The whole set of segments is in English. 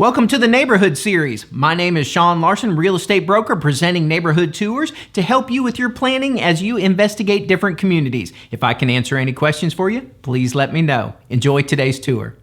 Welcome to the Neighborhood Series. My name is Sean Larson, real estate broker, presenting neighborhood tours to help you with your planning as you investigate different communities. If I can answer any questions for you, please let me know. Enjoy today's tour.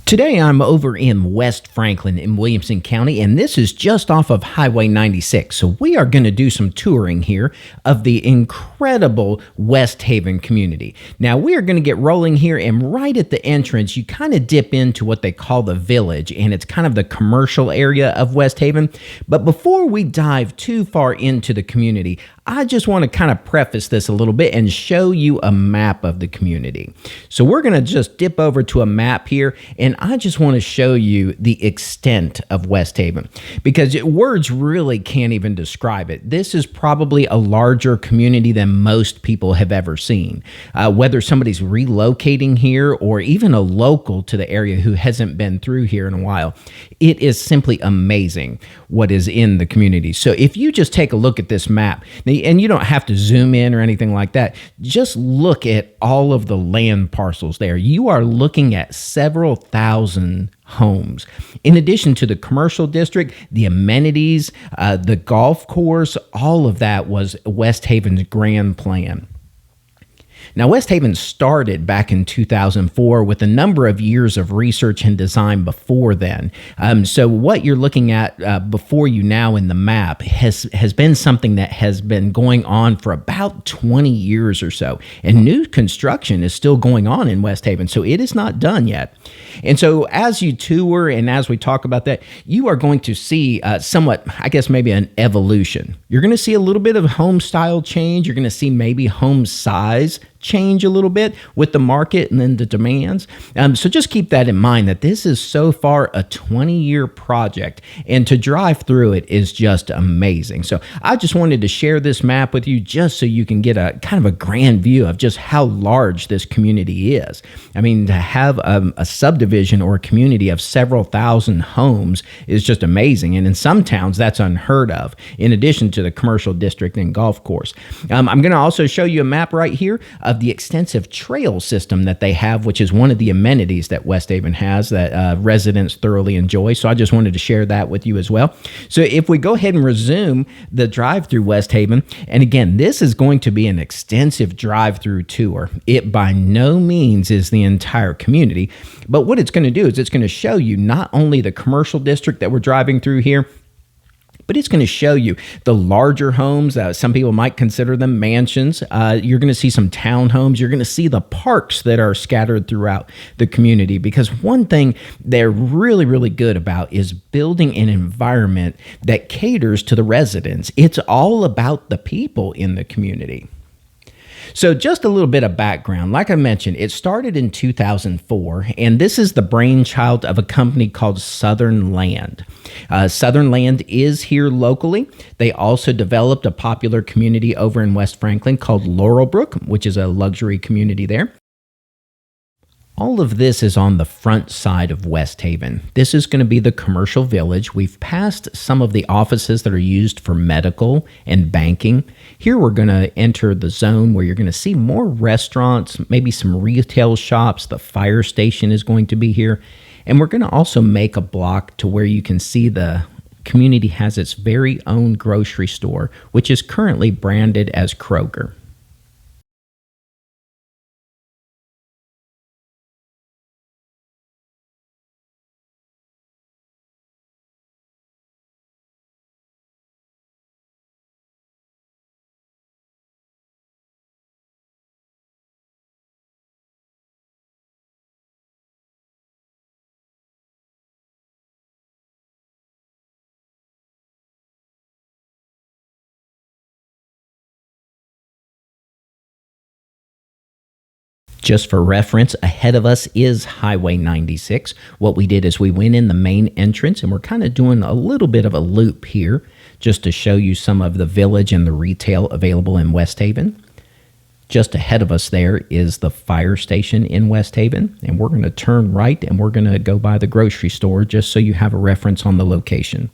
Today I'm over in West Franklin in Williamson County, and this is just off of Highway 96. So we are going to do some touring here of the incredible Westhaven community. Now we are going to get rolling here, and right at the entrance you kind of dip into what they call the village, and it's kind of the commercial area of Westhaven. But before we dive too far into the community, I just want to kind of preface this a little bit and show you a map of the community. So we're going to just dip over to a map here, and I just want to show you the extent of Westhaven, because words really can't even describe it. This is probably a larger community than most people have ever seen. Whether somebody's relocating here or even a local to the area who hasn't been through here in a while, it is simply amazing what is in the community. So if you just take a look at this map, and you don't have to zoom in or anything like that, just look at all of the land parcels there. You are looking at several thousand homes. In addition to the commercial district, the amenities, the golf course, all of that was Westhaven's grand plan. Now, Westhaven started back in 2004 with a number of years of research and design before then. So what you're looking at before you now in the map has been something that has been going on for about 20 years or so. And new construction is still going on in Westhaven, so it is not done yet. And so as you tour and as we talk about that, you are going to see somewhat, I guess, maybe an evolution. You're going to see a little bit of home style change. You're going to see maybe home size change a little bit with the market and then the demands. So just keep that in mind, that this is so far a 20-year project, and to drive through it is just amazing. So I just wanted to share this map with you just so you can get a kind of a grand view of just how large this community is. I mean, to have a subdivision or a community of several thousand homes is just amazing. And in some towns, that's unheard of, in addition to the commercial district and golf course. I'm going to also show you a map right here of the extensive trail system that they have, which is one of the amenities that Westhaven has that residents thoroughly enjoy. So I just wanted to share that with you as well. So if we go ahead and resume the drive through Westhaven, and again, this is going to be an extensive drive-through tour. It by no means is the entire community, but what it's going to do is it's going to show you not only the commercial district that we're driving through here, but it's going to show you the larger homes. Some people might consider them mansions. You're going to see some townhomes. You're going to see the parks that are scattered throughout the community, because one thing they're really, really good about is building an environment that caters to the residents. It's all about the people in the community. So just a little bit of background. Like I mentioned, it started in 2004, and this is the brainchild of a company called Southern Land. Southern Land is here locally. They also developed a popular community over in West Franklin called Laurelbrook, which is a luxury community there. All of this is on the front side of Westhaven. This is going to be the commercial village. We've passed some of the offices that are used for medical and banking. Here we're going to enter the zone where you're going to see more restaurants, maybe some retail shops. The fire station is going to be here. And we're going to also make a block to where you can see the community has its very own grocery store, which is currently branded as Kroger. Just for reference, ahead of us is Highway 96. What we did is we went in the main entrance, and we're kind of doing a little bit of a loop here just to show you some of the village and the retail available in Westhaven. Just ahead of us there is the fire station in Westhaven, and we're going to turn right and we're going to go by the grocery store just so you have a reference on the location.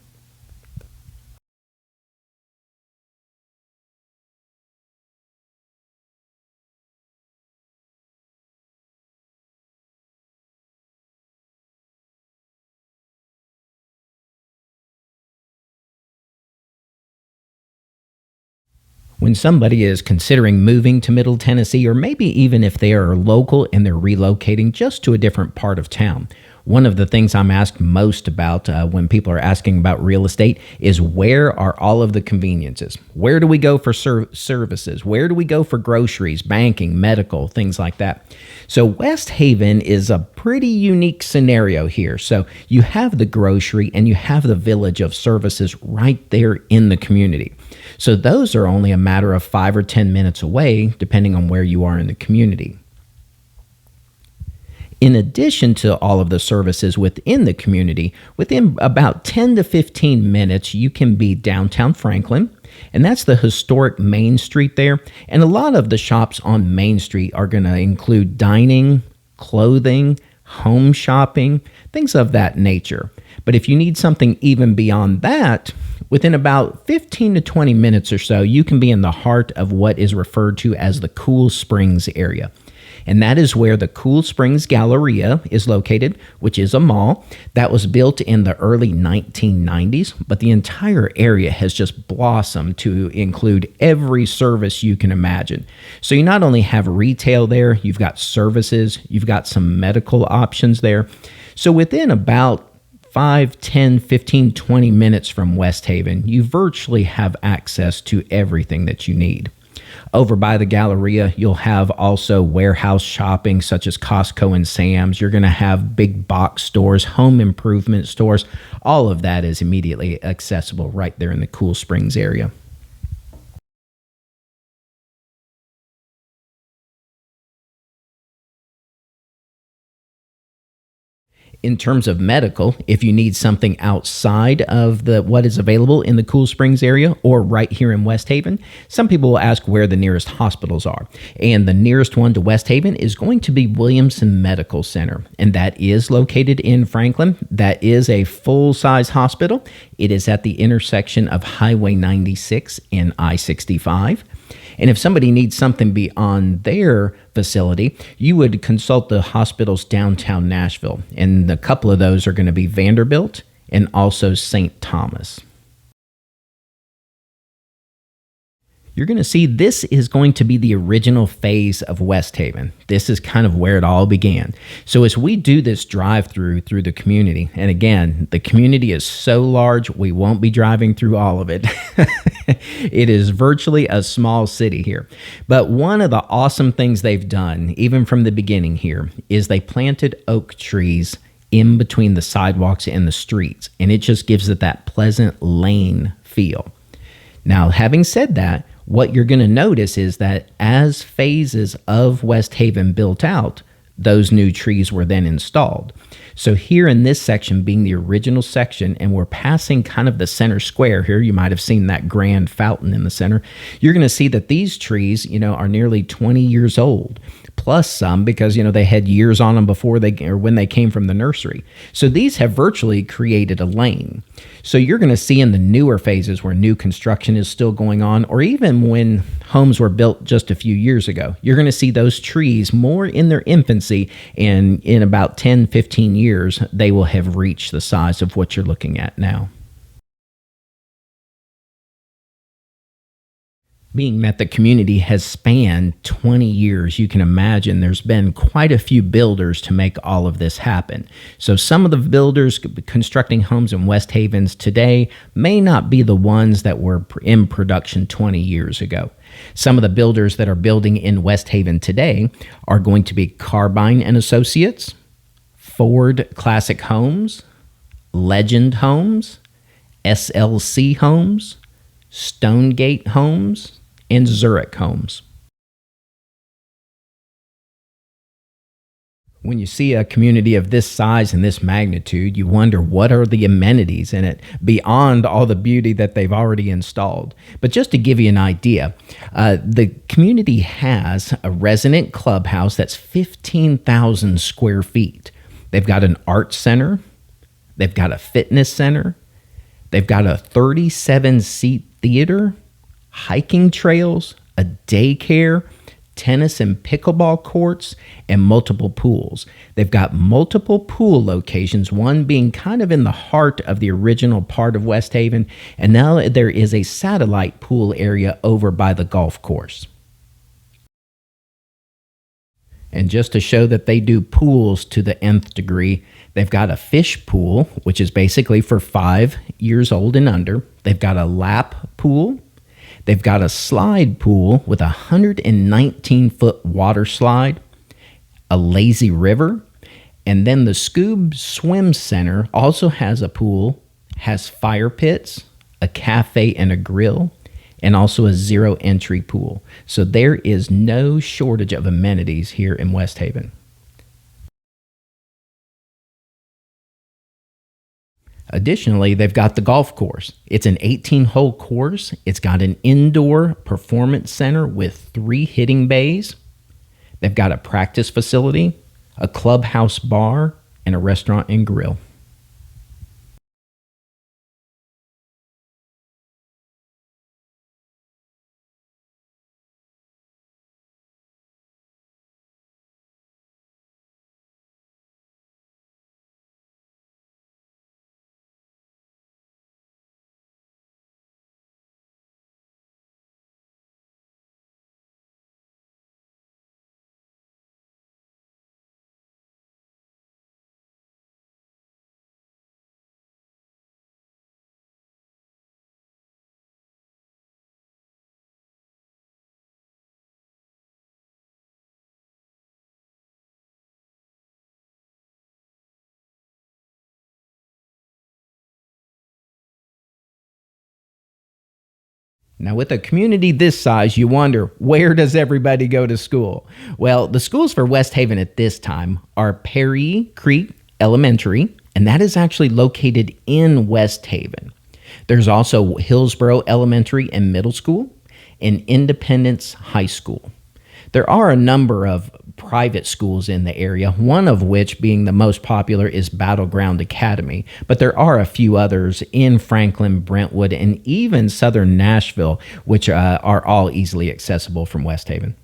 When somebody is considering moving to Middle Tennessee, or maybe even if they are local and they're relocating just to a different part of town, one of the things I'm asked most about when people are asking about real estate is, where are all of the conveniences? Where do we go for services? Where do we go for groceries, banking, medical, things like that? So West Haven is a pretty unique scenario here. So you have the grocery and you have the village of services right there in the community. So those are only a matter of 5 or 10 minutes away, depending on where you are in the community. In addition to all of the services within the community, within about 10 to 15 minutes, you can be downtown Franklin, and that's the historic Main Street there. And a lot of the shops on Main Street are going to include dining, clothing, home shopping, things of that nature. But if you need something even beyond that, within about 15 to 20 minutes or so, you can be in the heart of what is referred to as the Cool Springs area. And that is where the Cool Springs Galleria is located, which is a mall that was built in the early 1990s, but the entire area has just blossomed to include every service you can imagine. So you not only have retail there, you've got services, you've got some medical options there. So within about 5, 10, 15, 20 minutes from West Haven, you virtually have access to everything that you need. Over by the Galleria, you'll have also warehouse shopping such as Costco and Sam's. You're going to have big box stores, home improvement stores. All of that is immediately accessible right there in the Cool Springs area. In terms of medical, if you need something outside of what is available in the Cool Springs area or right here in West Haven, some people will ask where the nearest hospitals are. And the nearest one to West Haven is going to be Williamson Medical Center, and that is located in Franklin. That is a full-size hospital. It is at the intersection of Highway 96 and I-65. And if somebody needs something beyond their facility, you would consult the hospitals downtown Nashville. And a couple of those are going to be Vanderbilt and also St. Thomas. You're going to see this is going to be the original phase of West Haven. This is kind of where it all began. So as we do this drive-through through the community, and again, the community is so large, we won't be driving through all of it. It is virtually a small city here. But one of the awesome things they've done, even from the beginning here, is they planted oak trees in between the sidewalks and the streets, and it just gives it that pleasant lane feel. Now, having said that, what you're going to notice is that as phases of West Haven built out, those new trees were then installed. So here in this section being the original section, and we're passing kind of the center square here, you might have seen that grand fountain in the center. You're going to see that these trees, are nearly 20 years old, plus some because, they had years on them before when they came from the nursery. So these have virtually created a lane. So you're going to see in the newer phases where new construction is still going on, or even when homes were built just a few years ago, you're going to see those trees more in their infancy, and in about 10, 15 years, they will have reached the size of what you're looking at now. Being that the community has spanned 20 years, you can imagine there's been quite a few builders to make all of this happen. So some of the builders constructing homes in West Havens today may not be the ones that were in production 20 years ago. Some of the builders that are building in West Haven today are going to be Carbine and Associates, Ford Classic Homes, Legend Homes, SLC Homes, Stonegate Homes, and Zurich Homes. When you see a community of this size and this magnitude, you wonder what are the amenities in it beyond all the beauty that they've already installed. But just to give you an idea, the community has a resident clubhouse that's 15,000 square feet. They've got an art center. They've got a fitness center. They've got a 37-seat theater, hiking trails, a daycare, tennis and pickleball courts, and multiple pools. They've got multiple pool locations, one being kind of in the heart of the original part of West Haven, and now there is a satellite pool area over by the golf course. And just to show that they do pools to the nth degree, they've got a fish pool, which is basically for 5 years old and under. They've got a lap pool. They've got a slide pool with a 119-foot water slide, a lazy river, and then the Scoob Swim Center also has a pool, has fire pits, a cafe and a grill, and also a zero entry pool. So there is no shortage of amenities here in West Haven. Additionally, they've got the golf course. It's an 18-hole course. It's got an indoor performance center with 3 hitting bays. They've got a practice facility, a clubhouse bar, and a restaurant and grill. Now, with a community this size, you wonder, where does everybody go to school? Well, the schools for West Haven at this time are Perry Creek Elementary, and that is actually located in West Haven. There's also Hillsborough Elementary and Middle School and Independence High School. There are a number of private schools in the area, one of which being the most popular is Battleground Academy, but there are a few others in Franklin, Brentwood, and even southern Nashville, which are all easily accessible from West Haven.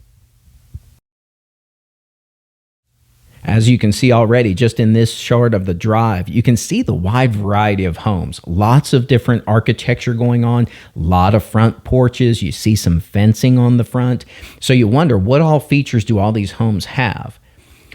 As you can see already, just in this short of the drive, you can see the wide variety of homes. Lots of different architecture going on, a lot of front porches. You see some fencing on the front. So you wonder, what all features do all these homes have?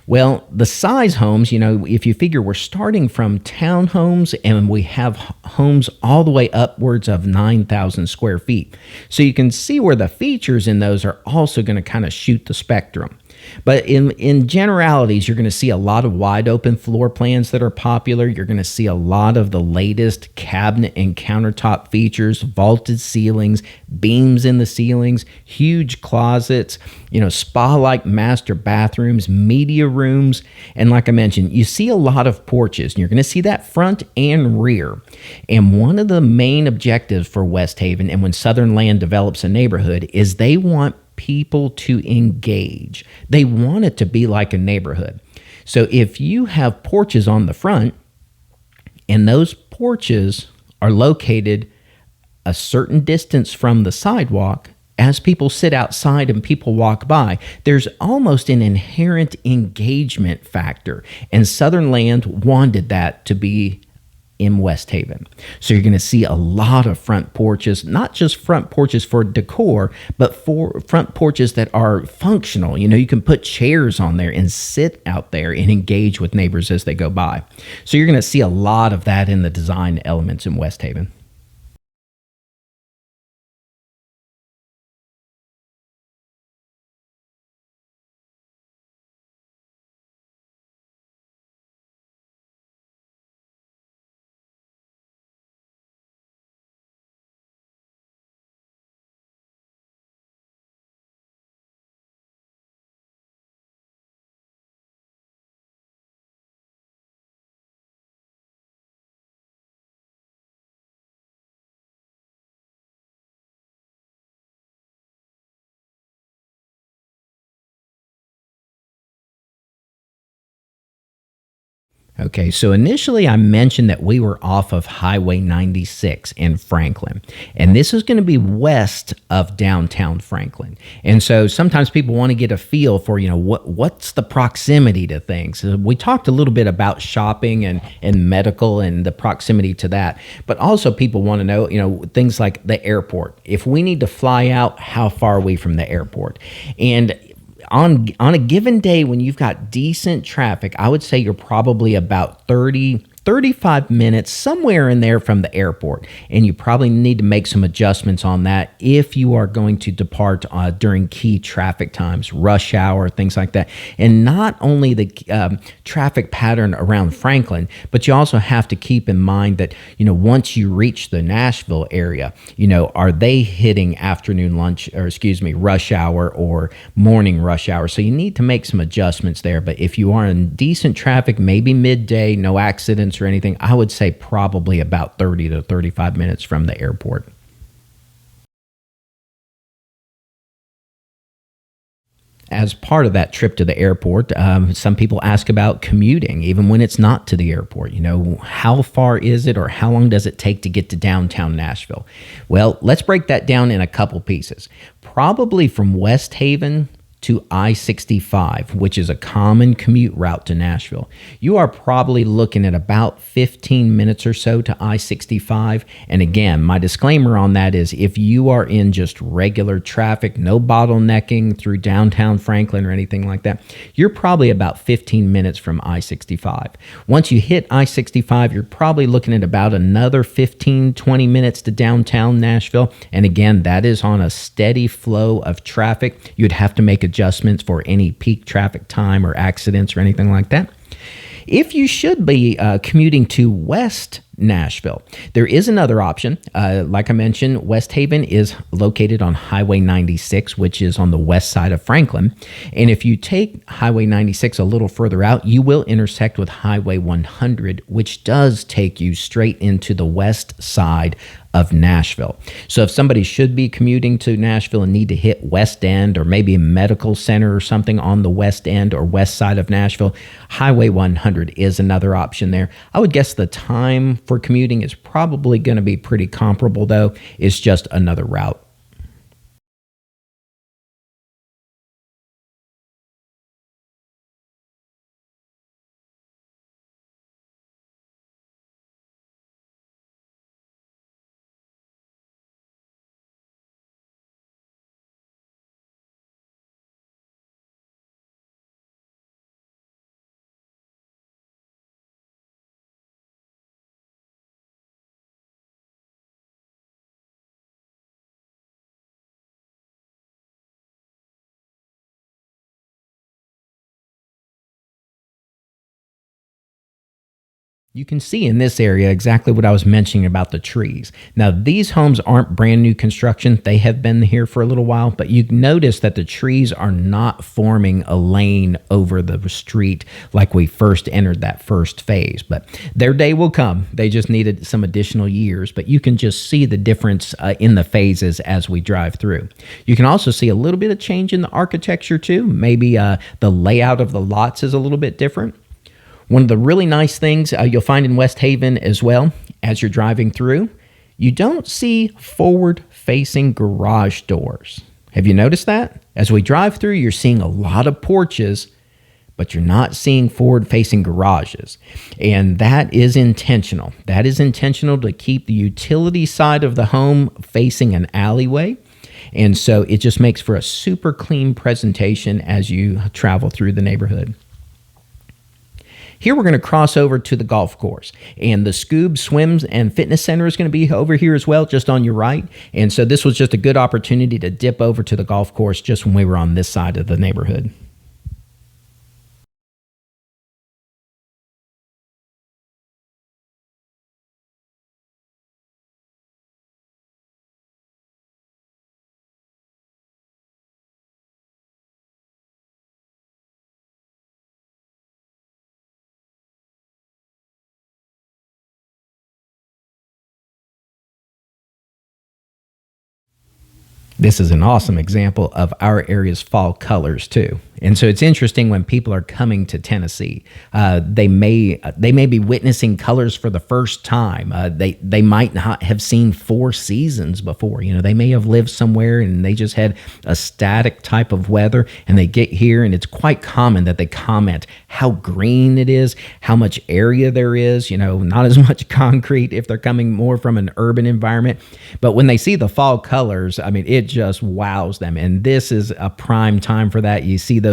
Well, the size homes, if you figure we're starting from townhomes and we have homes all the way upwards of 9,000 square feet. So you can see where the features in those are also going to kind of shoot the spectrum. But in generalities, you're going to see a lot of wide open floor plans that are popular. You're going to see a lot of the latest cabinet and countertop features, vaulted ceilings, beams in the ceilings, huge closets, spa-like master bathrooms, media rooms. And like I mentioned, you see a lot of porches, and you're going to see that front and rear. And one of the main objectives for West Haven and when Southern Land develops a neighborhood is they want people to engage. They want it to be like a neighborhood. So if you have porches on the front and those porches are located a certain distance from the sidewalk, as people sit outside and people walk by, there's almost an inherent engagement factor. And Southern Land wanted that to be in West Haven. So you're going to see a lot of front porches, not just front porches for decor, but for front porches that are functional. You can put chairs on there and sit out there and engage with neighbors as they go by. So you're going to see a lot of that in the design elements in West Haven. Okay, so initially I mentioned that we were off of Highway 96 in Franklin, and this is going to be west of downtown Franklin. And so sometimes people want to get a feel for, what's the proximity to things. So we talked a little bit about shopping and medical and the proximity to that, but also people want to know, things like the airport. If we need to fly out, how far are we from the airport? And on a given day when you've got decent traffic, I would say you're probably about 35 minutes, somewhere in there from the airport. And you probably need to make some adjustments on that if you are going to depart during key traffic times, rush hour, things like that. And not only the traffic pattern around Franklin, but you also have to keep in mind that, once you reach the Nashville area, are they hitting afternoon lunch, or rush hour or morning rush hour? So you need to make some adjustments there. But if you are in decent traffic, maybe midday, no accidents or anything, I would say probably about 30 to 35 minutes from the airport. As part of that trip to the airport, some people ask about commuting, even when it's not to the airport. How far is it, or how long does it take to get to downtown Nashville? Well, let's break that down in a couple pieces. Probably from West Haven to I-65, which is a common commute route to Nashville. You are probably looking at about 15 minutes or so to I-65. And again, my disclaimer on that is if you are in just regular traffic, no bottlenecking through downtown Franklin or anything like that, you're probably about 15 minutes from I-65. Once you hit I-65, you're probably looking at about another 15, 20 minutes to downtown Nashville. And again, that is on a steady flow of traffic. You'd have to make adjustments for any peak traffic time or accidents or anything like that. If you should be commuting to West Nashville, there is another option. Like I mentioned, West Haven is located on Highway 96, which is on the west side of Franklin. And if you take Highway 96 a little further out, you will intersect with Highway 100, which does take you straight into the west side of Nashville. So if somebody should be commuting to Nashville and need to hit West End, or maybe a medical center or something on the West End or west side of Nashville, Highway 100 is another option there. I would guess the time for commuting is probably going to be pretty comparable, though. It's just another route. You can see in this area exactly what I was mentioning about the trees. Now, these homes aren't brand new construction. They have been here for a little while, but you notice that the trees are not forming a lane over the street like we first entered that first phase. But their day will come. They just needed some additional years, but you can just see the difference in the phases as we drive through. You can also see a little bit of change in the architecture too. Maybe the layout of the lots is a little bit different. One of the really nice things you'll find in West Haven as well, as you're driving through, you don't see forward-facing garage doors. Have you noticed that? As we drive through, you're seeing a lot of porches, but you're not seeing forward-facing garages. And that is intentional. That is intentional to keep the utility side of the home facing an alleyway. And so it just makes for a super clean presentation as you travel through the neighborhood. Here we're going to cross over to the golf course, and the Scoob Swims and Fitness Center is going to be over here as well, just on your right. And so this was just a good opportunity to dip over to the golf course just when we were on this side of the neighborhood. This is an awesome example of our area's fall colors too. And so it's interesting when people are coming to Tennessee, they may be witnessing colors for the first time. They might not have seen four seasons before. You know, they may have lived somewhere and they just had a static type of weather, and they get here and it's quite common that they comment how green it is, how much area there is. You know, not as much concrete if they're coming more from an urban environment. But when they see the fall colors, I mean, it just wows them. And this is a prime time for that. You see those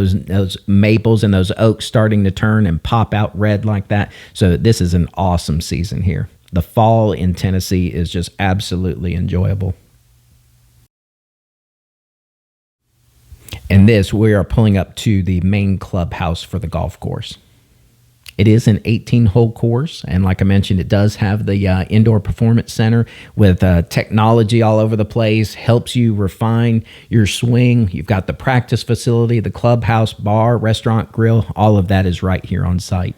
maples and those oaks starting to turn and pop out red like that. So this is an awesome season here. The fall in Tennessee is just absolutely enjoyable. And this, we are pulling up to the main clubhouse for the golf course. It is an 18-hole course, and like I mentioned, it does have the indoor performance center with technology all over the place, helps you refine your swing. You've got the practice facility, the clubhouse, bar, restaurant, grill, all of that is right here on site.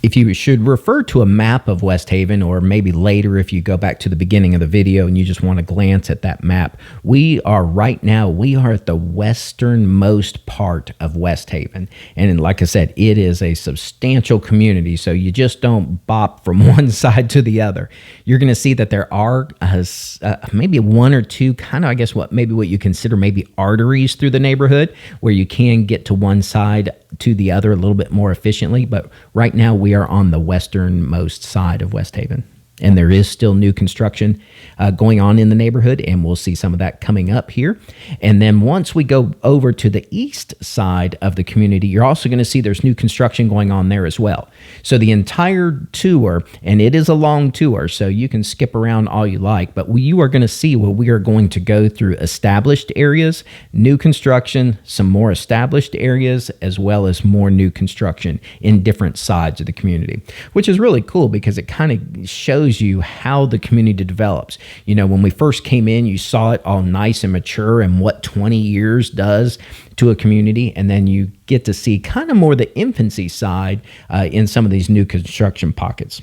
If you should refer to a map of West Haven, or maybe later if you go back to the beginning of the video and you just want to glance at that map, we are at the westernmost part of West Haven. And like I said, it is a substantial community, so you just don't bop from one side to the other. You're going to see that there are maybe one or two kind of, I guess, what you consider maybe arteries through the neighborhood where you can get to one side to the other a little bit more efficiently. But right now we are on the westernmost side of West Haven. And there is still new construction going on in the neighborhood, and we'll see some of that coming up here. And then once we go over to the east side of the community, you're also going to see there's new construction going on there as well. So the entire tour, and it is a long tour, so you can skip around all you like, but you are going to see where we are going to go through established areas, new construction, some more established areas, as well as more new construction in different sides of the community, which is really cool because it kind of shows you how the community develops. You know, when we first came in, you saw it all nice and mature and what 20 years does to a community, and then you get to see kind of more the infancy side in some of these new construction pockets.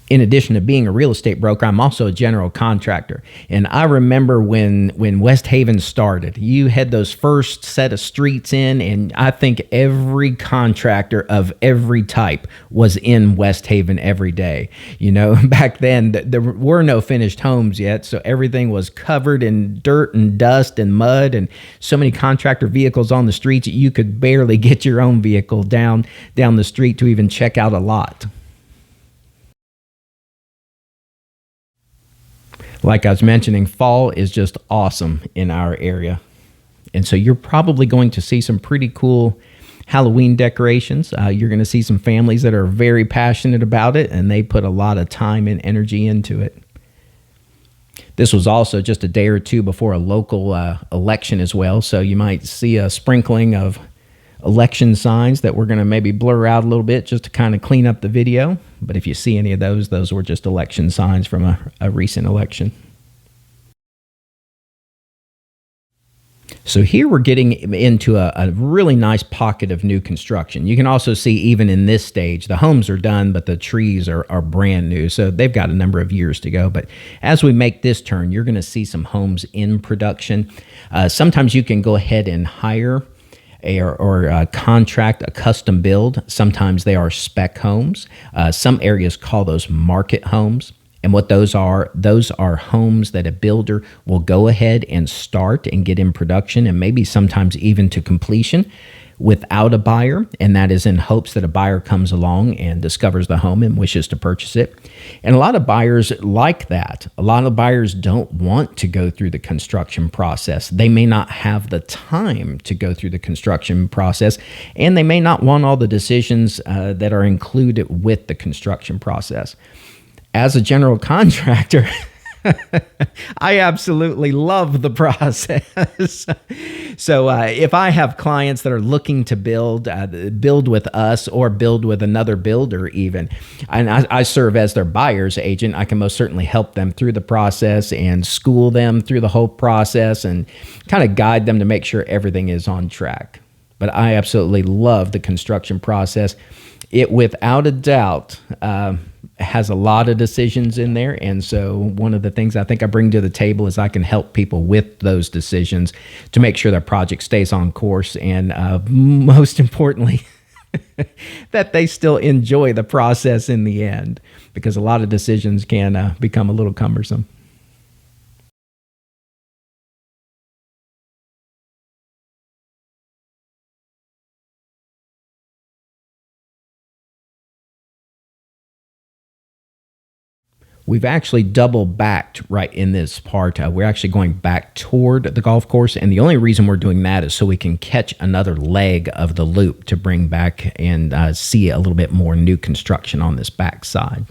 In addition to being a real estate broker, I'm also a general contractor. And I remember when West Haven started, you had those first set of streets in, and I think every contractor of every type was in West Haven every day. You know, back then there were no finished homes yet, so everything was covered in dirt and dust and mud, and so many contractor vehicles on the streets that you could barely get your own vehicle down the street to even check out a lot. Like I was mentioning, fall is just awesome in our area. And so you're probably going to see some pretty cool Halloween decorations. You're going to see some families that are very passionate about it, and they put a lot of time and energy into it. This was also just a day or two before a local election as well. So you might see a sprinkling of election signs that we're going to maybe blur out a little bit just to kind of clean up the video. But if you see any of those were just election signs from a recent election. So here we're getting into a really nice pocket of new construction. You can also see even in this stage, the homes are done, but the trees are brand new. So they've got a number of years to go. But as we make this turn, you're going to see some homes in production. Sometimes you can go ahead and hire or contract a custom build. Sometimes they are spec homes. Some areas call those market homes. And what those are homes that a builder will go ahead and start and get in production, and maybe sometimes even to completion without a buyer, and that is in hopes that a buyer comes along and discovers the home and wishes to purchase it. And a lot of buyers like that. A lot of buyers don't want to go through the construction process. They may not have the time to go through the construction process, and they may not want all the decisions that are included with the construction process. As a general contractor, I absolutely love the process. So if I have clients that are looking to build with us or build with another builder even, and I serve as their buyer's agent, I can most certainly help them through the process and school them through the whole process and kind of guide them to make sure everything is on track. But I absolutely love the construction process. It, without a doubt, has a lot of decisions in there. And so one of the things I think I bring to the table is I can help people with those decisions to make sure their project stays on course. And most importantly, that they still enjoy the process in the end, because a lot of decisions can become a little cumbersome. We've actually double backed right in this part. We're actually going back toward the golf course. And the only reason we're doing that is so we can catch another leg of the loop to bring back and see a little bit more new construction on this back side.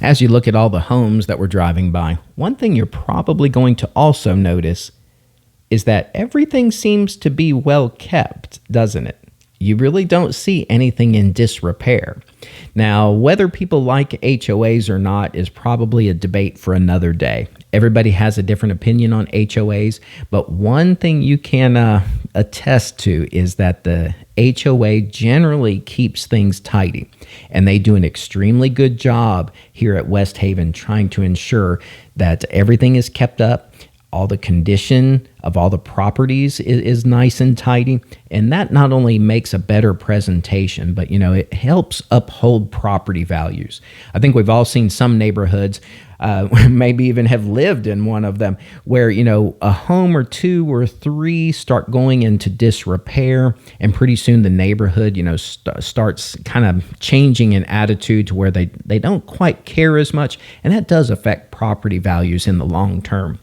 As you look at all the homes that we're driving by, one thing you're probably going to also notice is that everything seems to be well kept, doesn't it? You really don't see anything in disrepair. Now, whether people like HOAs or not is probably a debate for another day. Everybody has a different opinion on HOAs, but one thing you can attest to is that the HOA generally keeps things tidy, and they do an extremely good job here at West Haven trying to ensure that everything is kept up. All the condition of all the properties is nice and tidy. And that not only makes a better presentation, but, it helps uphold property values. I think we've all seen some neighborhoods, maybe even have lived in one of them, where, a home or two or three start going into disrepair. And pretty soon the neighborhood, starts kind of changing in attitude to where they don't quite care as much. And that does affect property values in the long term.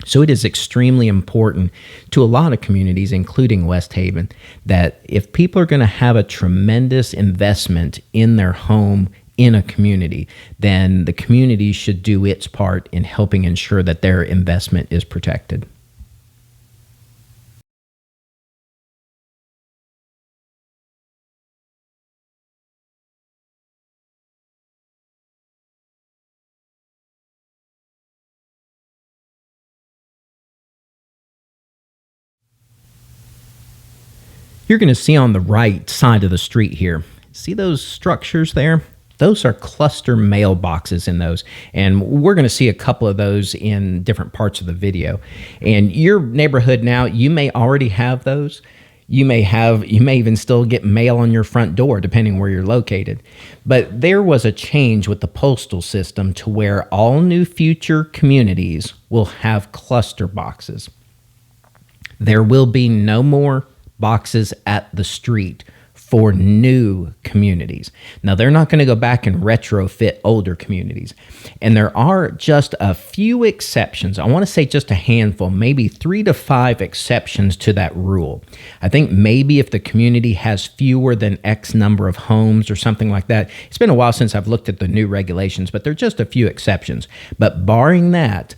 So it is extremely important to a lot of communities, including West Haven, that if people are going to have a tremendous investment in their home in a community, then the community should do its part in helping ensure that their investment is protected. You're going to see on the right side of the street here, see those structures there? Those are cluster mailboxes in those. And we're going to see a couple of those in different parts of the video. And your neighborhood now, you may already have those. You may even still get mail on your front door, depending where you're located. But there was a change with the postal system to where all new future communities will have cluster boxes. There will be no more boxes at the street for new communities. Now, they're not going to go back and retrofit older communities. And there are just a few exceptions. I want to say just a handful, maybe 3 to 5 exceptions to that rule. I think maybe if the community has fewer than X number of homes or something like that. It's been a while since I've looked at the new regulations, but there are just a few exceptions. But barring that,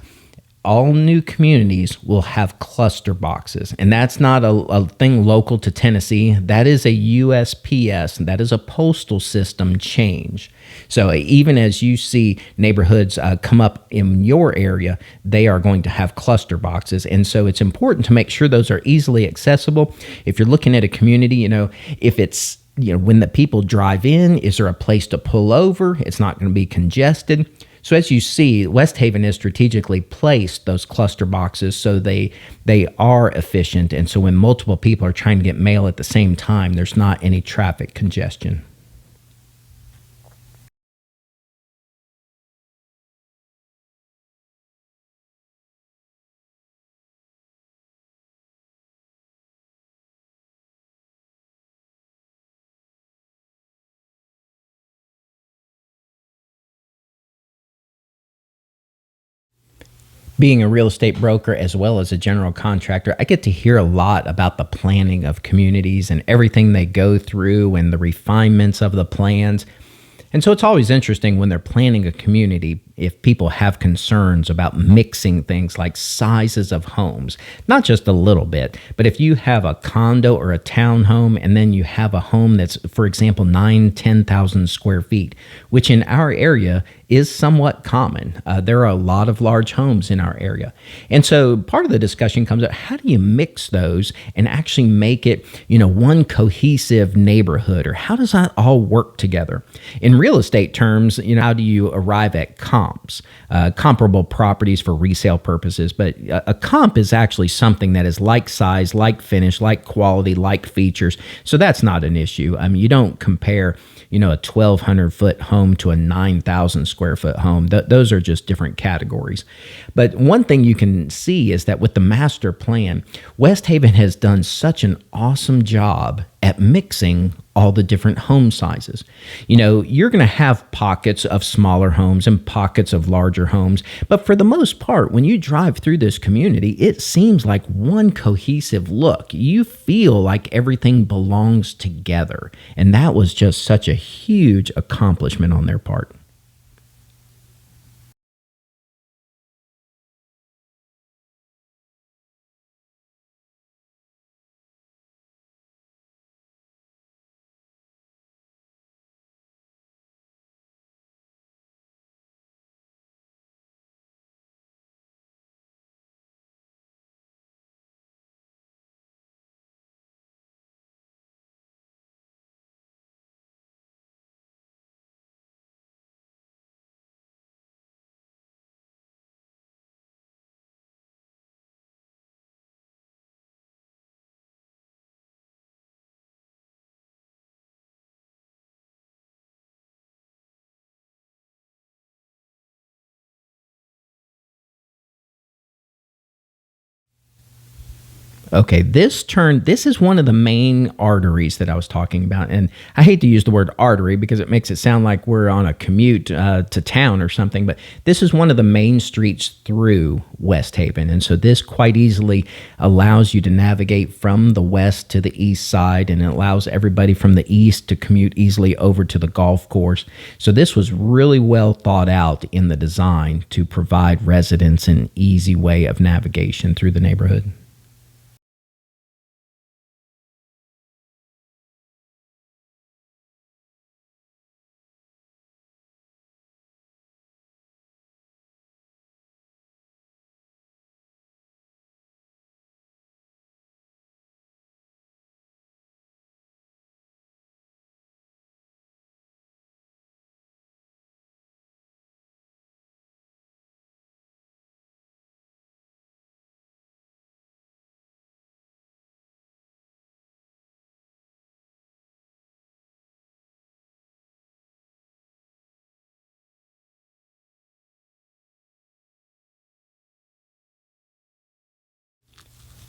all new communities will have cluster boxes. And that's not a thing local to Tennessee. That is a USPS, that is a postal system change. So even as you see neighborhoods come up in your area, they are going to have cluster boxes. And so it's important to make sure those are easily accessible. If you're looking at a community, if it's when the people drive in, is there a place to pull over? It's not going to be congested. So as you see, West Haven has strategically placed those cluster boxes so they are efficient. And so when multiple people are trying to get mail at the same time, there's not any traffic congestion. Being a real estate broker as well as a general contractor, I get to hear a lot about the planning of communities and everything they go through and the refinements of the plans. And so it's always interesting when they're planning a community if people have concerns about mixing things like sizes of homes, not just a little bit, but if you have a condo or a townhome and then you have a home that's, for example, 10,000 square feet, which in our area is somewhat common. There are a lot of large homes in our area. And so part of the discussion comes up, how do you mix those and actually make it, one cohesive neighborhood, or how does that all work together? In real estate terms, how do you arrive at comps, comparable properties for resale purposes? But a comp is actually something that is like size, like finish, like quality, like features. So that's not an issue. I mean, you don't compare a 1,200 foot home to a 9,000 square foot home. Those are just different categories. But one thing you can see is that with the master plan, West Haven has done such an awesome job at mixing all the different home sizes. You're going to have pockets of smaller homes and pockets of larger homes, but for the most part, when you drive through this community, it seems like one cohesive look. You feel like everything belongs together, and that was just such a huge accomplishment on their part. Okay, this is one of the main arteries that I was talking about. And I hate to use the word artery because it makes it sound like we're on a commute to town or something, but this is one of the main streets through West Haven. And so this quite easily allows you to navigate from the west to the east side, and it allows everybody from the east to commute easily over to the golf course. So this was really well thought out in the design to provide residents an easy way of navigation through the neighborhood.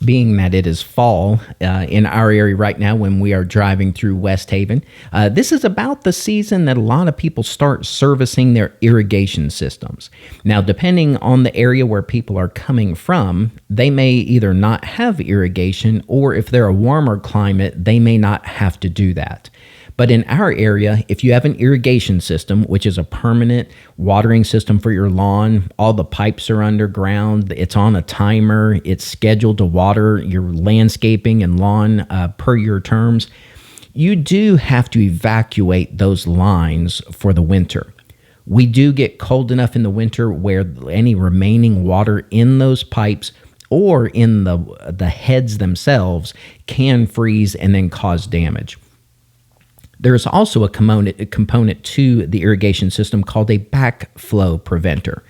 Being that it is fall in our area right now when we are driving through West Haven, this is about the season that a lot of people start servicing their irrigation systems. Now, depending on the area where people are coming from, they may either not have irrigation, or if they're a warmer climate, they may not have to do that. But in our area, if you have an irrigation system, which is a permanent watering system for your lawn, all the pipes are underground, it's on a timer, it's scheduled to water your landscaping and lawn per your terms, you do have to evacuate those lines for the winter. We do get cold enough in the winter where any remaining water in those pipes or in the heads themselves can freeze and then cause damage. There's also a component to the irrigation system called a backflow preventer.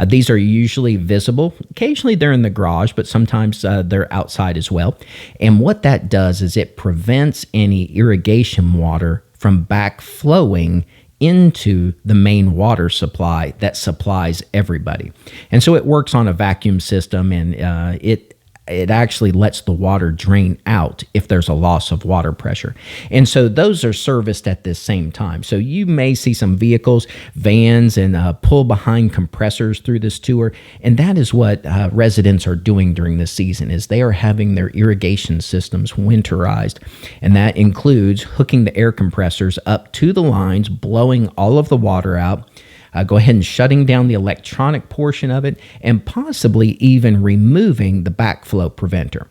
These are usually visible. Occasionally they're in the garage, but sometimes they're outside as well. And what that does is it prevents any irrigation water from backflowing into the main water supply that supplies everybody. And so it works on a vacuum system, and it actually lets the water drain out if there's a loss of water pressure. And so those are serviced at this same time. So you may see some vehicles, vans, and pull behind compressors through this tour. And that is what residents are doing during this season, is they are having their irrigation systems winterized. And that includes hooking the air compressors up to the lines, blowing all of the water out, go ahead and shutting down the electronic portion of it, and possibly even removing the backflow preventer.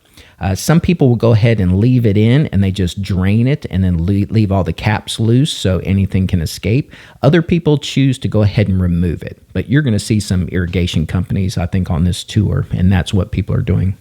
Some people will go ahead and leave it in and they just drain it and then leave all the caps loose so anything can escape. Other people choose to go ahead and remove it. But you're going to see some irrigation companies, I think, on this tour, and that's what people are doing.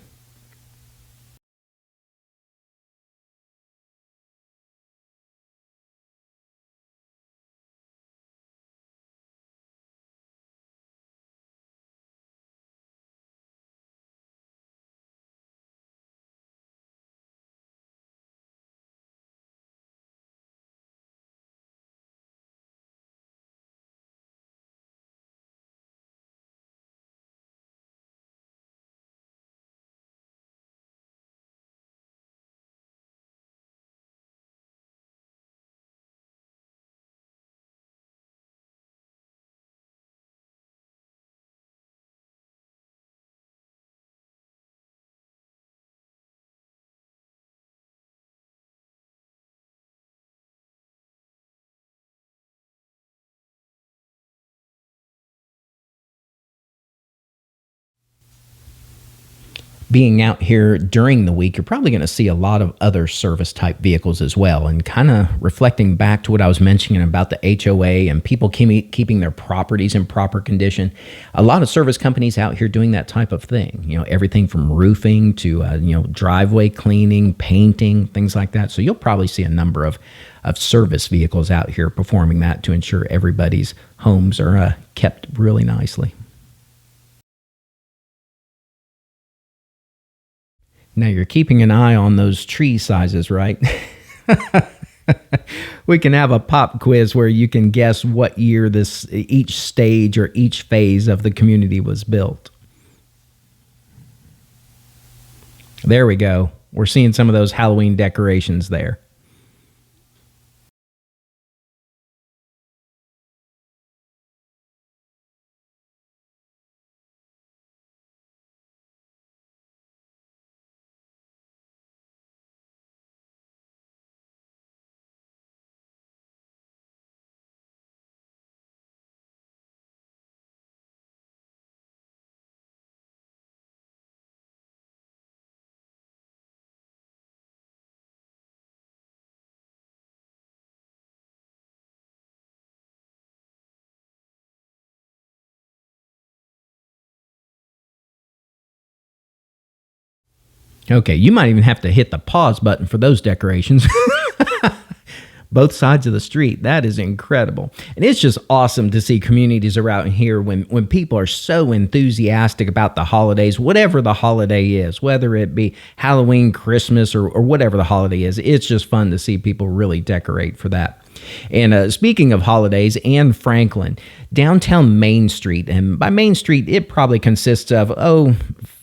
Being out here during the week, you're probably going to see a lot of other service type vehicles as well. And kind of reflecting back to what I was mentioning about the HOA and people keeping their properties in proper condition, a lot of service companies out here doing that type of thing. You know, everything from roofing to driveway cleaning, painting, things like that. So you'll probably see a number of service vehicles out here performing that to ensure everybody's homes are kept really nicely. Now you're keeping an eye on those tree sizes, right? We can have a pop quiz where you can guess what year each stage or each phase of the community was built. There we go. We're seeing some of those Halloween decorations there. Okay, you might even have to hit the pause button for those decorations. Both sides of the street. That is incredible. And it's just awesome to see communities around here when people are so enthusiastic about the holidays, whatever the holiday is, whether it be Halloween, Christmas, or whatever the holiday is. It's just fun to see people really decorate for that. And speaking of holidays and Franklin, downtown Main Street, and by Main Street, it probably consists of,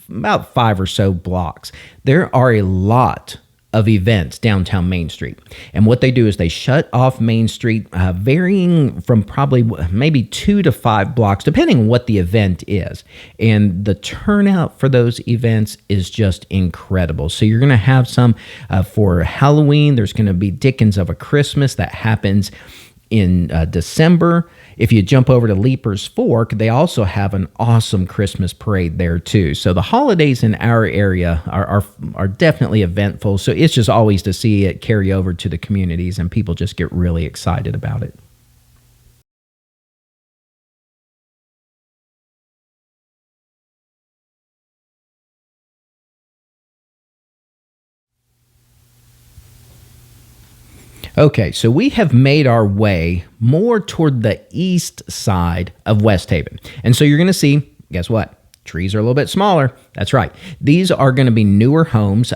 about 5 or so blocks. There are a lot of events downtown Main Street. And what they do is they shut off Main Street, varying from probably maybe 2 to 5 blocks, depending on what the event is. And the turnout for those events is just incredible. So you're going to have some for Halloween. There's going to be Dickens of a Christmas that happens in December. If you jump over to Leaper's Fork, they also have an awesome Christmas parade there too. So the holidays in our area are definitely eventful. So it's just always to see it carry over to the communities, and people just get really excited about it. Okay, so we have made our way more toward the east side of West Haven. And so you're going to see, guess what? Trees are a little bit smaller. That's right. These are going to be newer homes.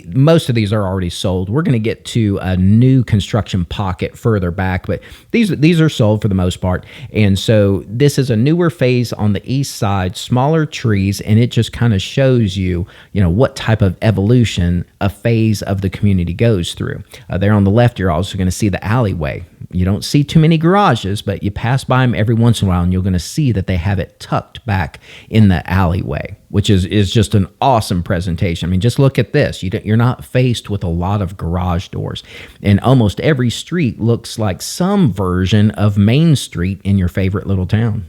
Most of these are already sold. We're going to get to a new construction pocket further back, but these are sold for the most part. And so this is a newer phase on the east side, smaller trees, and it just kind of shows you, what type of evolution a phase of the community goes through. There on the left, you're also going to see the alleyway. You don't see too many garages, but you pass by them every once in a while, and you're going to see that they have it tucked back in the alleyway, which is just an awesome presentation. I mean, just look at this. You're not faced with a lot of garage doors, and almost every street looks like some version of Main Street in your favorite little town.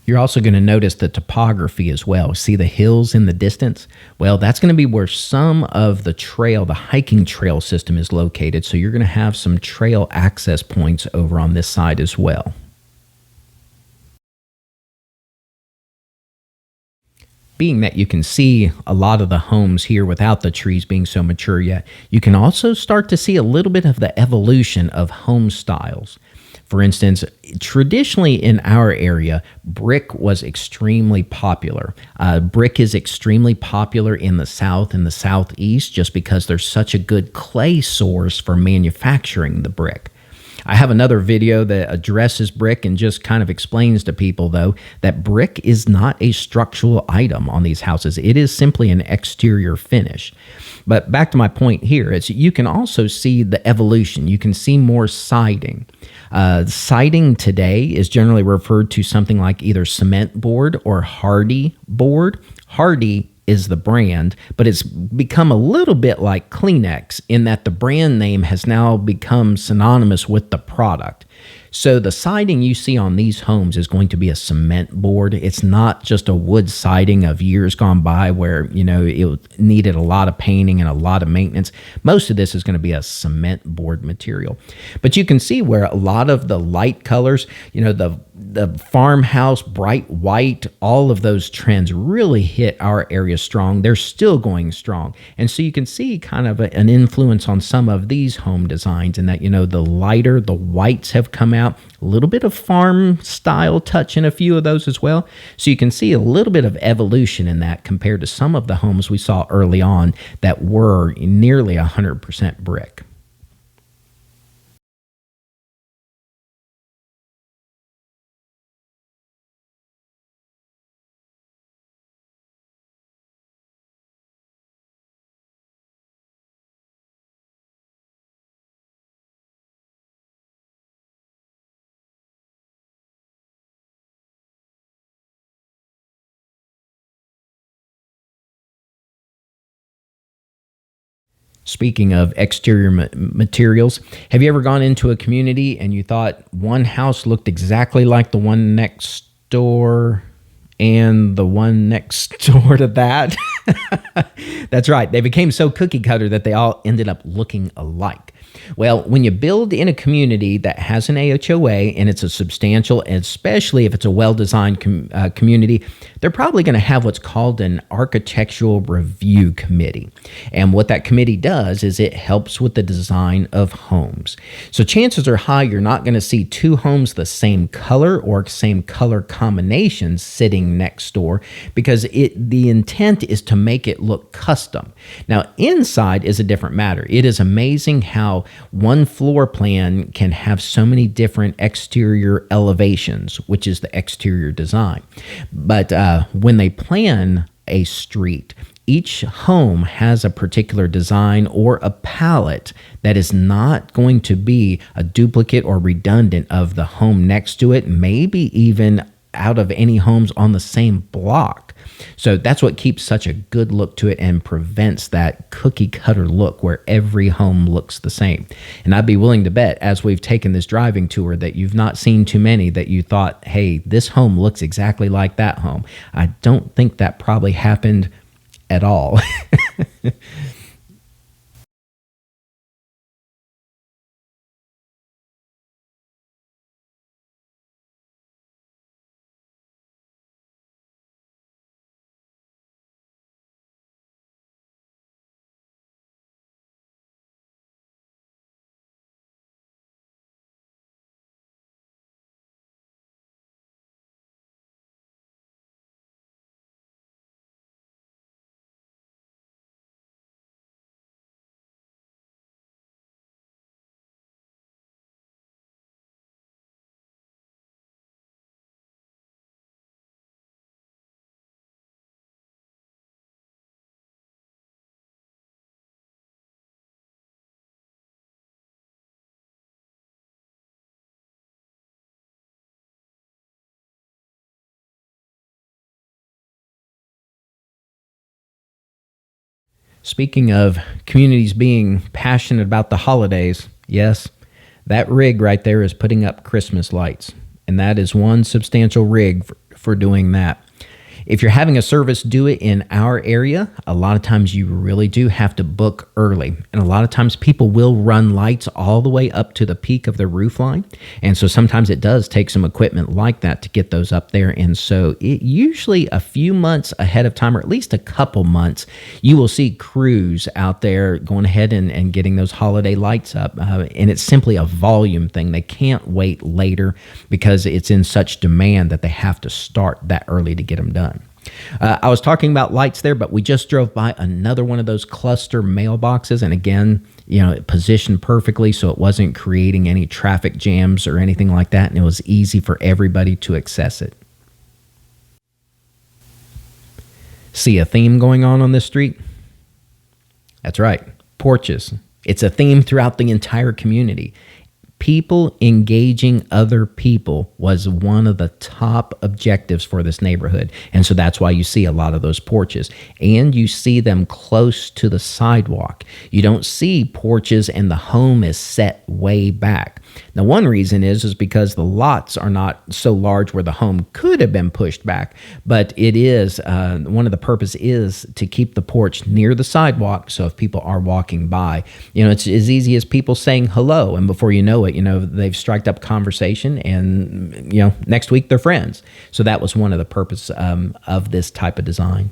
You're also going to notice the topography as well. See the hills in the distance? Well, that's going to be where some of the hiking trail system is located. So you're going to have some trail access points over on this side as well. Being that you can see a lot of the homes here without the trees being so mature yet, you can also start to see a little bit of the evolution of home styles. For instance, traditionally in our area, brick was extremely popular. Brick is extremely popular in the South and the Southeast just because there's such a good clay source for manufacturing the brick. I have another video that addresses brick and just kind of explains to people, though, that brick is not a structural item on these houses. It is simply an exterior finish. But back to my point here, you can also see the evolution. You can see more siding. Siding today is generally referred to something like either cement board or hardy board. Hardy is the brand, but it's become a little bit like Kleenex in that the brand name has now become synonymous with the product. So the siding you see on these homes is going to be a cement board. It's not just a wood siding of years gone by where, it needed a lot of painting and a lot of maintenance. Most of this is going to be a cement board material. But you can see where a lot of the light colors, the farmhouse, bright white, all of those trends really hit our area strong. They're still going strong. And so you can see kind of an influence on some of these home designs in that, the lighter, the whites have come out, a little bit of farm style touch in a few of those as well. So you can see a little bit of evolution in that compared to some of the homes we saw early on that were nearly 100% brick. Speaking of exterior materials, have you ever gone into a community and you thought one house looked exactly like the one next door and the one next door to that? That's right. They became so cookie cutter that they all ended up looking alike. Well, when you build in a community that has an AHOA and it's a substantial, especially if it's a well-designed community, they're probably going to have what's called an architectural review committee. And what that committee does is it helps with the design of homes. So chances are high you're not going to see two homes the same color or same color combinations sitting next door because the intent is to make it look custom. Now, inside is a different matter. It is amazing how one floor plan can have so many different exterior elevations, which is the exterior design. But when they plan a street, each home has a particular design or a palette that is not going to be a duplicate or redundant of the home next to it, maybe even out of any homes on the same block. So that's what keeps such a good look to it and prevents that cookie cutter look where every home looks the same. And I'd be willing to bet, as we've taken this driving tour, that you've not seen too many that you thought, hey, this home looks exactly like that home. I don't think that probably happened at all. Speaking of communities being passionate about the holidays, yes, that rig right there is putting up Christmas lights. And that is one substantial rig for doing that. If you're having a service do it in our area, a lot of times you really do have to book early. And a lot of times people will run lights all the way up to the peak of the roof line. And so sometimes it does take some equipment like that to get those up there. And so it usually a few months ahead of time, or at least a couple months, you will see crews out there going ahead and getting those holiday lights up. And it's simply a volume thing. They can't wait later because it's in such demand that they have to start that early to get them done. I was talking about lights there, but we just drove by another one of those cluster mailboxes. And again, it positioned perfectly so it wasn't creating any traffic jams or anything like that. And it was easy for everybody to access it. See a theme going on this street? That's right, porches. It's a theme throughout the entire community. People engaging other people was one of the top objectives for this neighborhood. And so that's why you see a lot of those porches. And you see them close to the sidewalk. You don't see porches and the home is set way back. Now, one reason is because the lots are not so large where the home could have been pushed back, but it is, one of the purpose is to keep the porch near the sidewalk. So if people are walking by, it's as easy as people saying hello. And before you know it, they've striked up conversation and, next week they're friends. So that was one of the purpose of this type of design.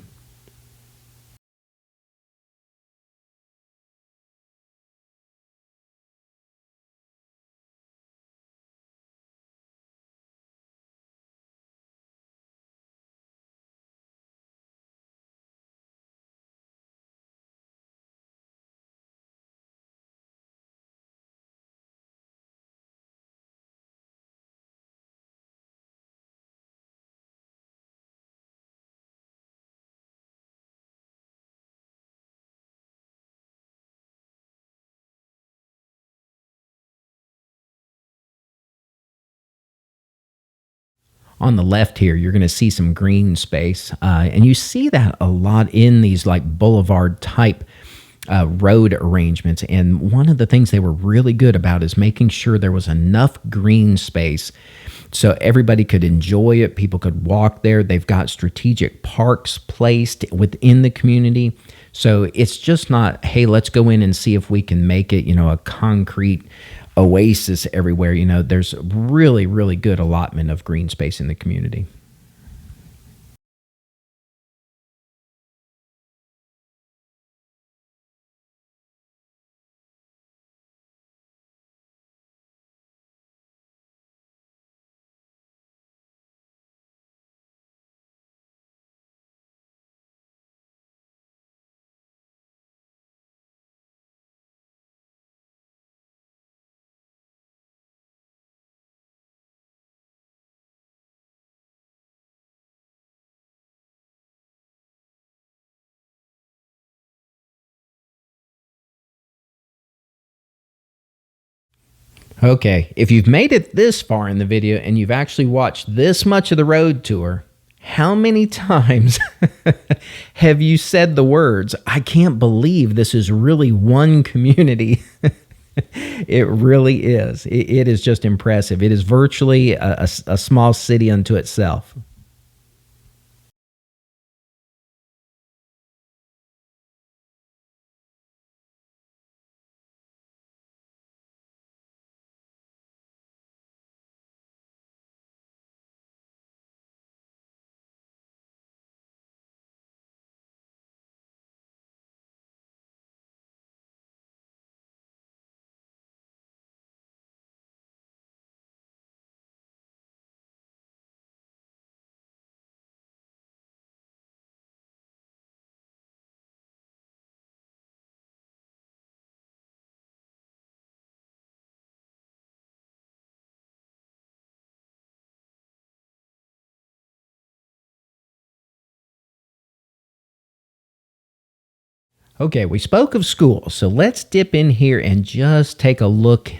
On the left here, you're going to see some green space. And you see that a lot in these like boulevard type road arrangements. And one of the things they were really good about is making sure there was enough green space so everybody could enjoy it. People could walk there. They've got strategic parks placed within the community. So it's just not, hey, let's go in and see if we can make it, a concrete oasis everywhere. There's really, really good allotment of green space in the community. Okay, if you've made it this far in the video and you've actually watched this much of the road tour, how many times have you said the words, I can't believe this is really one community? It really is. It is just impressive. It is virtually a small city unto itself. Okay, we spoke of schools, so let's dip in here and just take a look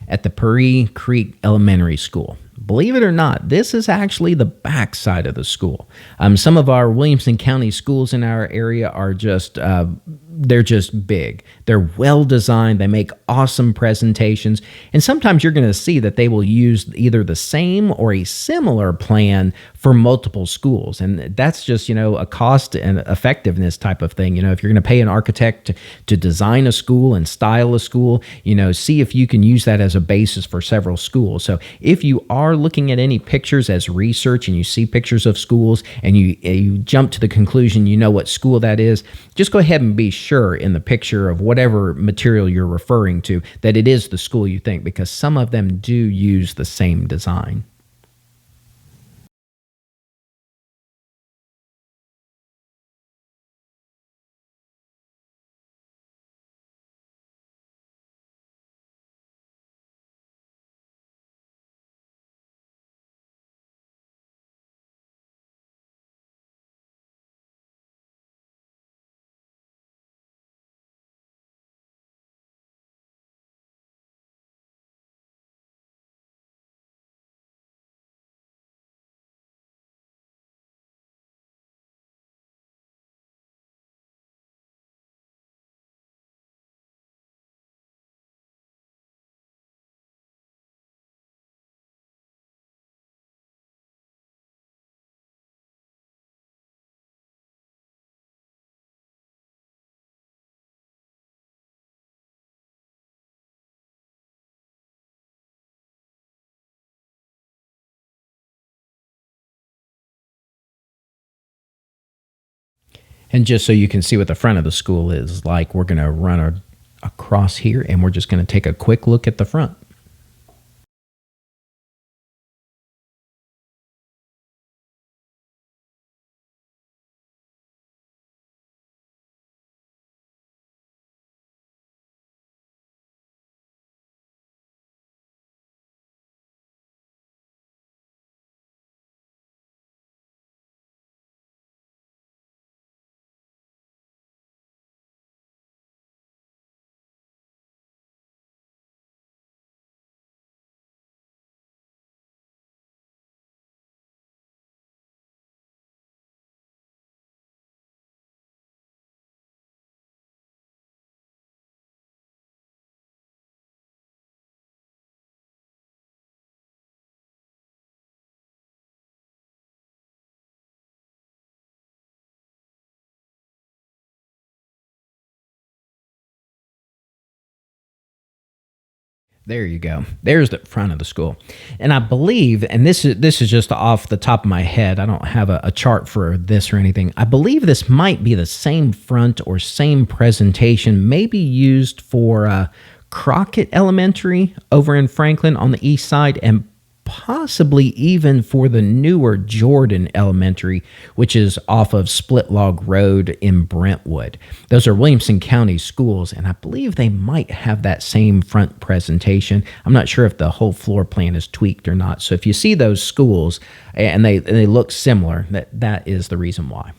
at the Prairie Creek Elementary School. Believe it or not, this is actually the backside of the school. Some of our Williamson County schools in our area are they're just big. They're well designed. They make awesome presentations. And sometimes you're going to see that they will use either the same or a similar plan for multiple schools. And that's just, a cost and effectiveness type of thing. If you're going to pay an architect to design a school and style a school, see if you can use that as a basis for several schools. So if you are looking at any pictures as research and you see pictures of schools and you jump to the conclusion you know what school that is, just go ahead and be sure in the picture of whatever material you're referring to that it is the school you think, because some of them do use the same design. And just so you can see what the front of the school is like, we're going to run across here and we're just going to take a quick look at the front. There you go. There's the front of the school. And I believe, and this is just off the top of my head, I don't have a chart for this or anything. I believe this might be the same front or same presentation, maybe used for Crockett Elementary over in Franklin on the east side, and possibly even for the newer Jordan Elementary, which is off of Split Log Road in Brentwood. Those are Williamson County schools, and I believe they might have that same front presentation. I'm not sure if the whole floor plan is tweaked or not. So if you see those schools and they look similar, that is the reason why.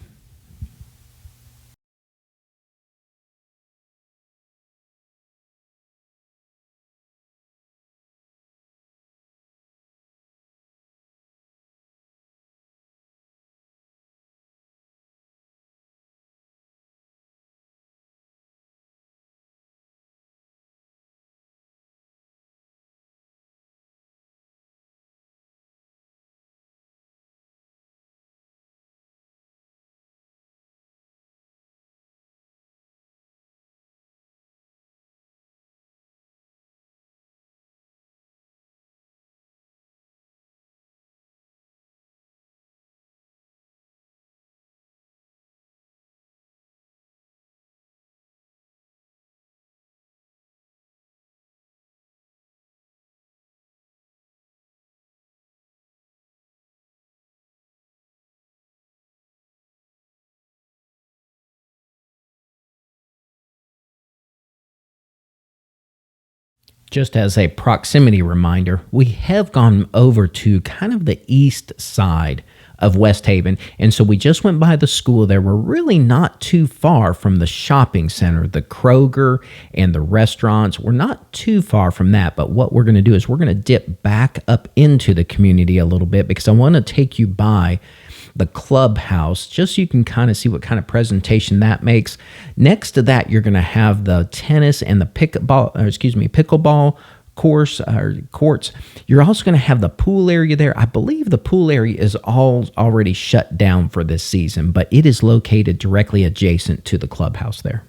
Just as a proximity reminder, we have gone over to kind of the east side of West Haven. And so we just went by the school there. We're really not too far from the shopping center, the Kroger and the restaurants. We're not too far from that. But what we're going to do is we're going to dip back up into the community a little bit because I want to take you by the Clubhouse, just so you can kind of see what kind of presentation that makes. Next to that, you're going to have the tennis and the pickleball courts. You're also going to have the pool area there. I believe the pool area is all already shut down for this season, but it is located directly adjacent to the Clubhouse there.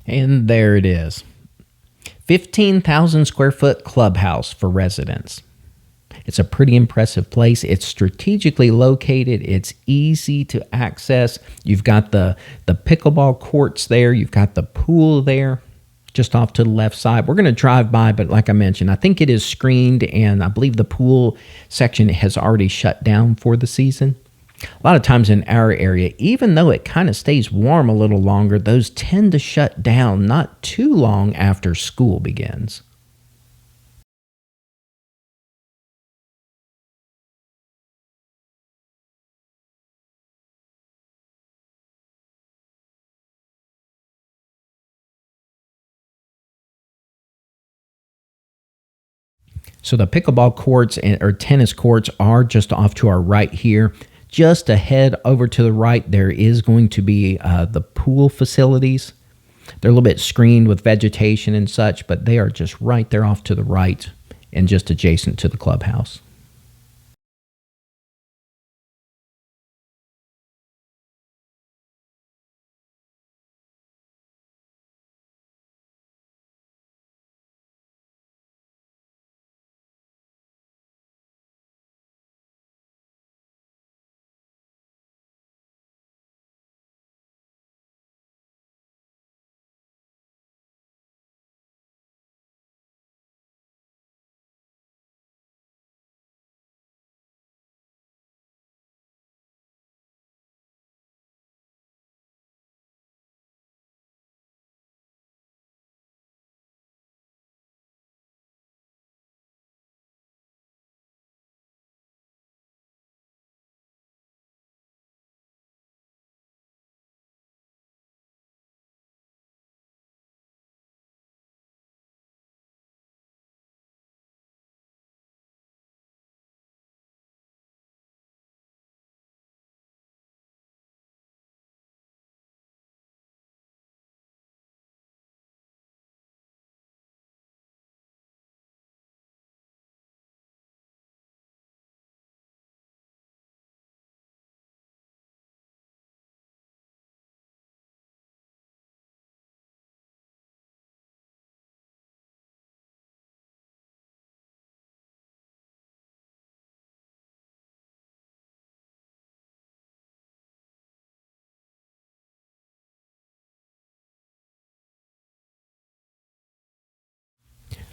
And there it is. 15,000 square foot clubhouse for residents. It's a pretty impressive place. It's strategically located. It's easy to access. You've got the pickleball courts there. You've got the pool there just off to the left side. We're going to drive by, but like I mentioned, I think it is screened, and I believe the pool section has already shut down for the season. A lot of times in our area, even though it kind of stays warm a little longer, those tend to shut down not too long after school begins. So the pickleball courts or tennis courts are just off to our right here. Just ahead over to the right, there is going to be the pool facilities. They're a little bit screened with vegetation and such, but they are just right there off to the right and just adjacent to the clubhouse.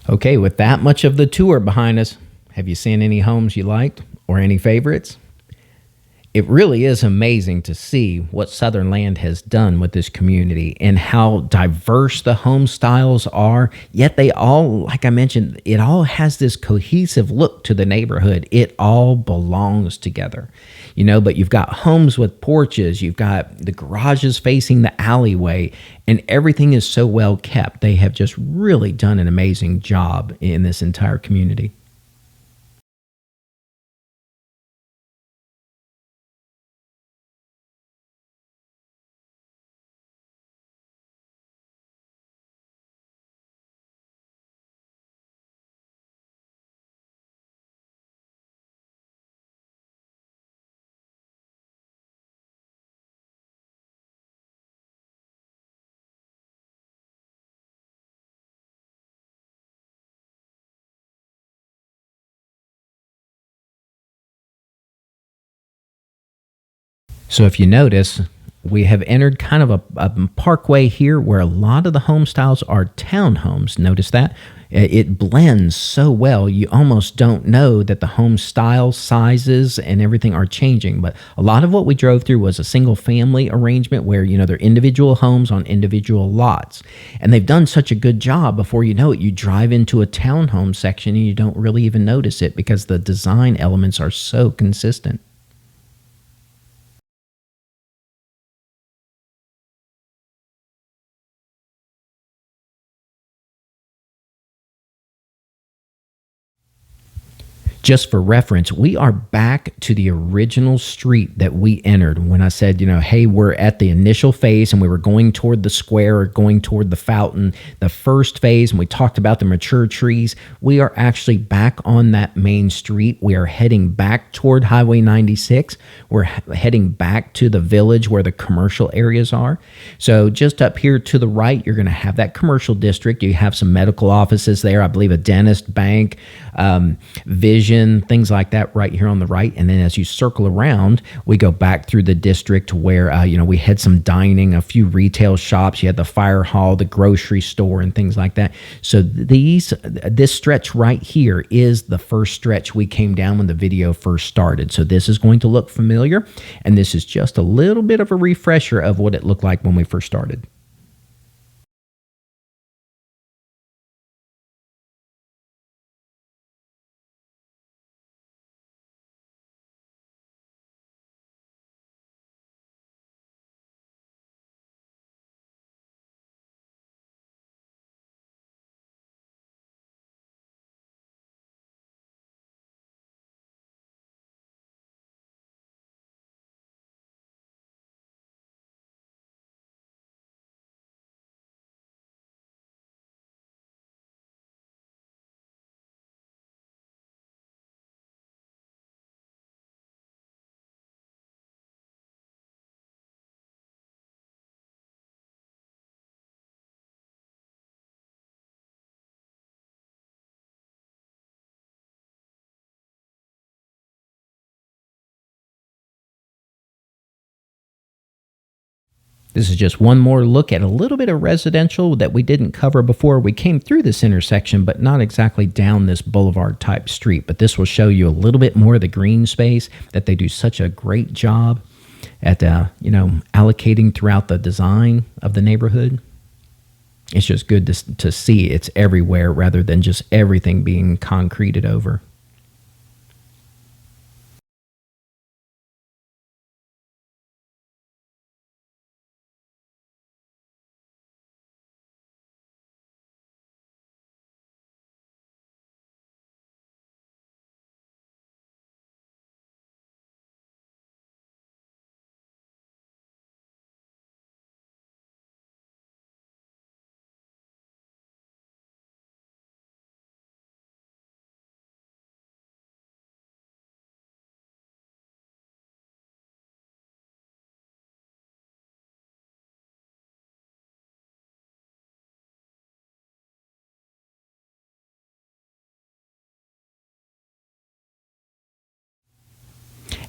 Okay, with that much of the tour behind us, have you seen any homes you liked or any favorites? It really is amazing to see what Southern Land has done with this community and how diverse the home styles are. Yet they all, like I mentioned, it all has this cohesive look to the neighborhood. It all belongs together, but you've got homes with porches, you've got the garages facing the alleyway, and everything is so well kept. They have just really done an amazing job in this entire community. So if you notice, we have entered kind of a parkway here where a lot of the home styles are townhomes. Notice that? It blends so well, you almost don't know that the home style, sizes, and everything are changing. But a lot of what we drove through was a single family arrangement where, they're individual homes on individual lots. And they've done such a good job, before you know it, you drive into a townhome section and you don't really even notice it because the design elements are so consistent. Just for reference, we are back to the original street that we entered when I said, hey, we're at the initial phase and we were going toward the square or going toward the fountain, the first phase, and we talked about the mature trees. We are actually back on that main street. We are heading back toward Highway 96. We're heading back to the village where the commercial areas are. So just up here to the right, you're going to have that commercial district. You have some medical offices there, I believe a dentist, bank, vision, things like that right here on the right. And then as you circle around, we go back through the district where, we had some dining, a few retail shops. You had the fire hall, the grocery store, and things like that. So this stretch right here is the first stretch we came down when the video first started. So this is going to look familiar. And this is just a little bit of a refresher of what it looked like when we first started. This is just one more look at a little bit of residential that we didn't cover before. We came through this intersection, but not exactly down this boulevard type street. But this will show you a little bit more of the green space that they do such a great job at, allocating throughout the design of the neighborhood. It's just good to see it's everywhere rather than just everything being concreted over.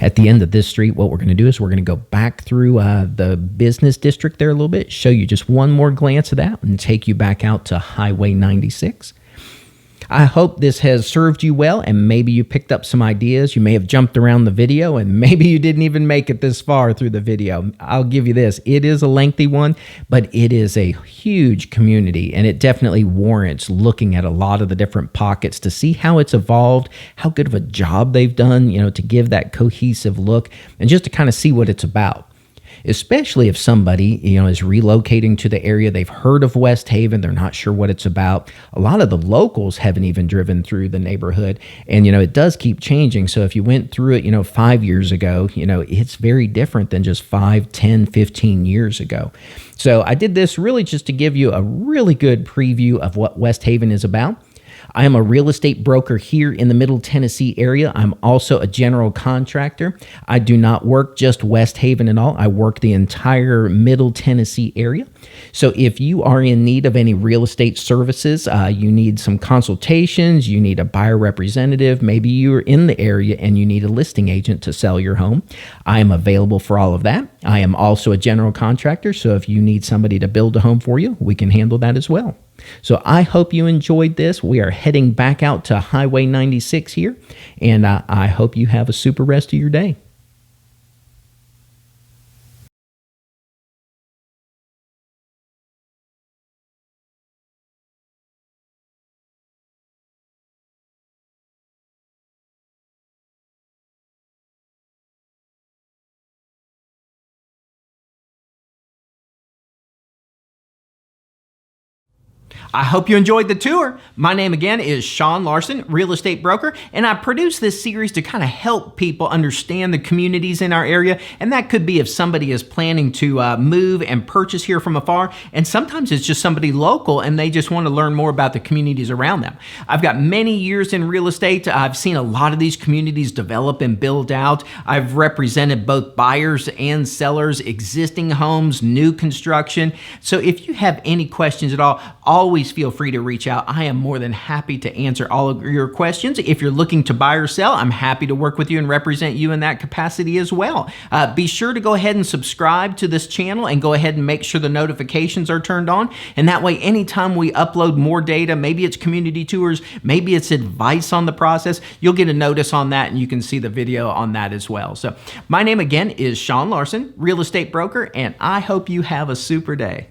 At the end of this street, what we're going to do is we're going to go back through the business district there a little bit, show you just one more glance of that, and take you back out to Highway 96. I hope this has served you well, and maybe you picked up some ideas. You may have jumped around the video, and maybe you didn't even make it this far through the video. I'll give you this. It is a lengthy one, but it is a huge community, and it definitely warrants looking at a lot of the different pockets to see how it's evolved, how good of a job they've done, to give that cohesive look, and just to kind of see what it's about. Especially if somebody, is relocating to the area. They've heard of West Haven. They're not sure what it's about. A lot of the locals haven't even driven through the neighborhood. And, it does keep changing. So if you went through it, 5 years ago, it's very different than just 5, 10, 15 years ago. So I did this really just to give you a really good preview of what West Haven is about. I am a real estate broker here in the Middle Tennessee area. I'm also a general contractor. I do not work just West Haven and all. I work the entire Middle Tennessee area. So if you are in need of any real estate services, you need some consultations, you need a buyer representative, maybe you're in the area and you need a listing agent to sell your home, I am available for all of that. I am also a general contractor, so if you need somebody to build a home for you, we can handle that as well. So I hope you enjoyed this. We are heading back out to Highway 96 here, and I hope you have a super rest of your day. I hope you enjoyed the tour. My name again is Sean Larson, real estate broker, and I produce this series to kind of help people understand the communities in our area. And that could be if somebody is planning to move and purchase here from afar, and sometimes it's just somebody local and they just want to learn more about the communities around them. I've got many years in real estate. I've seen a lot of these communities develop and build out. I've represented both buyers and sellers, existing homes, new construction. So if you have any questions at all, always feel free to reach out. I am more than happy to answer all of your questions. If you're looking to buy or sell, I'm happy to work with you and represent you in that capacity as well. Be sure to go ahead and subscribe to this channel and go ahead and make sure the notifications are turned on. And that way, anytime we upload more data, maybe it's community tours, maybe it's advice on the process, you'll get a notice on that and you can see the video on that as well. So my name again is Sean Larson, real estate broker, and I hope you have a super day.